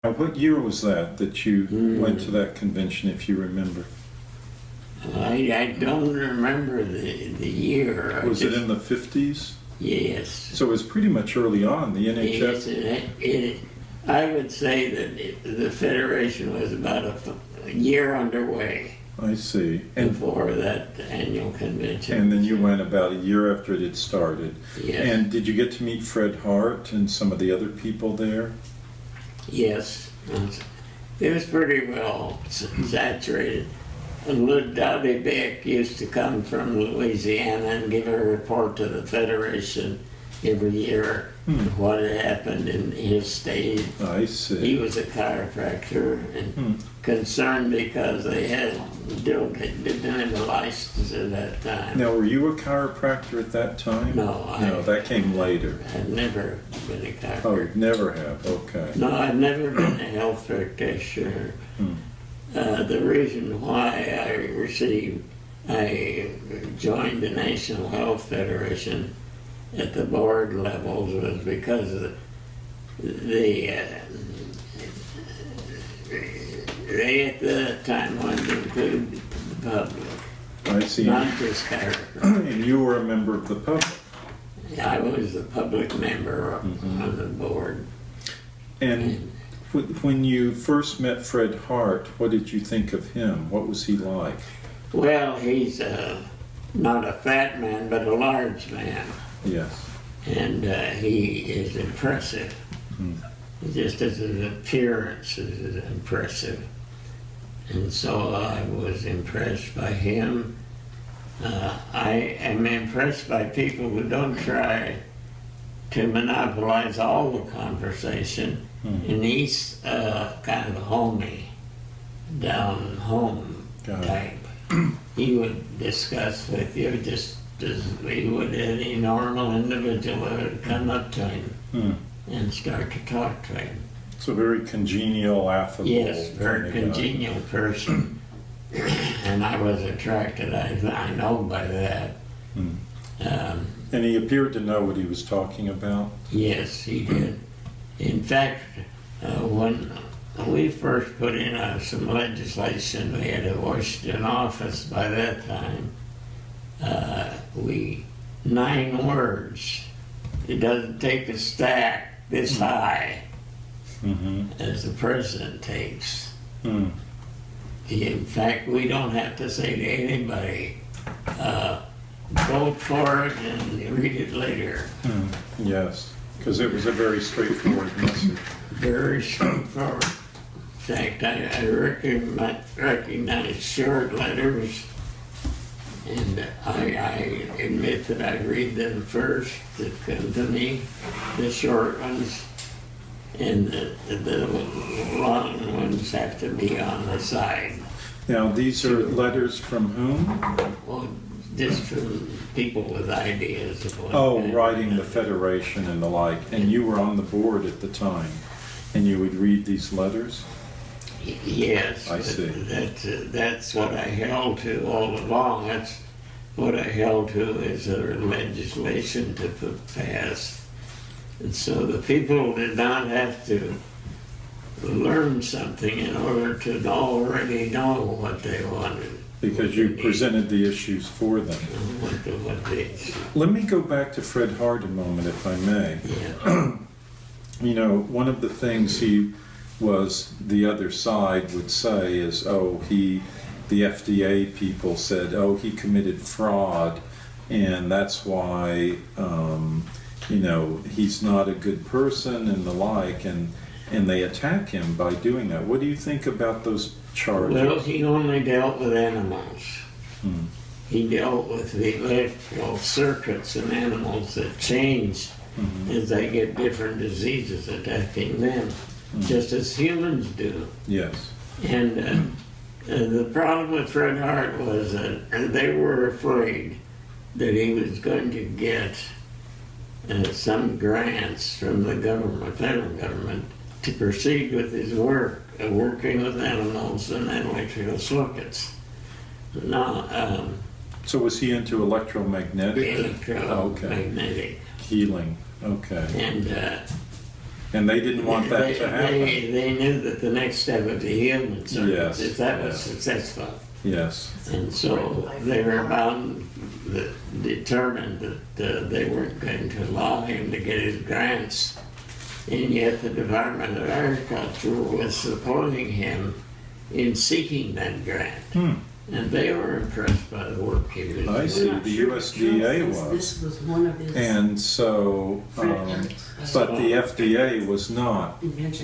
Now, what year was that you went to that convention, if you remember? I don't remember the year. Was it in the 50s? Yes. So it was pretty much early on, the NHF? Yes, I would say that the Federation was about a year underway. I see. And before that annual convention. And then you went about a year after it had started. Yes. And did you get to meet Fred Hart and some of the other people there? Yes. It was pretty well saturated. Dottie Beck used to come from Louisiana and give a report to the Federation every year what had happened in his state. I see. He was a chiropractor and concerned because they didn't have a license at that time. Now, were you a chiropractor at that time? No, that came later. I've never been a chiropractor. Oh, you never have, okay. No, I've never been a health practitioner. The reason why I joined the National Health Federation at the board levels was because they at the time wanted to include the public. I see. Not just chiropractors. And you were a member of the public. I was a public member of the board. And when you first met Fred Hart, what did you think of him? What was he like? Well, he's not a fat man, but a large man. Yes. And he is impressive. Just as his appearance is impressive. And so I was impressed by him. I am impressed by people who don't try to monopolize all the conversation. And he's kind of a homey, down home type. He would discuss with you just as we would any normal individual who would come up to him and start to talk to him. So very congenial, affable. Yes, very congenial person. And I was attracted, I know by that. And he appeared to know what he was talking about? Yes, he did. In fact, when we first put in some legislation, we had a Washington office by that time. 9 words. It doesn't take a stack this high as the president takes. In fact, we don't have to say to anybody, vote for it and read it later. Yes, because it was a very straightforward message. Very straightforward. In fact, I recognize short letters, and I admit that I read them first that come to me, the short ones, and the long ones have to be on the side. Now, these are letters from whom? Well, just from people with ideas of what writing the Federation and the like. And you were on the board at the time, and you would read these letters? Yes. I see. That's what I held to all along. That's what I held to as a legislation to put passed. And so the people did not have to learn something in order to already know what they wanted. Because you presented the issues for them. Let me go back to Fred Hart a moment, if I may. Yeah. You know, one of the things the other side would say is, the FDA people said, he committed fraud, and that's why, he's not a good person and the like, and they attack him by doing that. What do you think about those charges? Well, he only dealt with animals. He dealt with the electrical circuits in animals that change as they get different diseases attacking them, just as humans do. Yes. And the problem with Fred Hart was that they were afraid that he was going to get some grants from the federal government, to proceed with his work, working with animals and electrical circuits. Now, so was he into electromagnetic? Electromagnetic. Healing, okay. And And they didn't want that to happen. They knew that the next step would be human service if that was successful. Yes. And so they were determined that they weren't going to allow him to get his grants. And yet the Department of Agriculture was supporting him in seeking that grant. And they were impressed by the work he was doing. I see. The USDA was. This was one of his And so, but the FDA was not. inventions.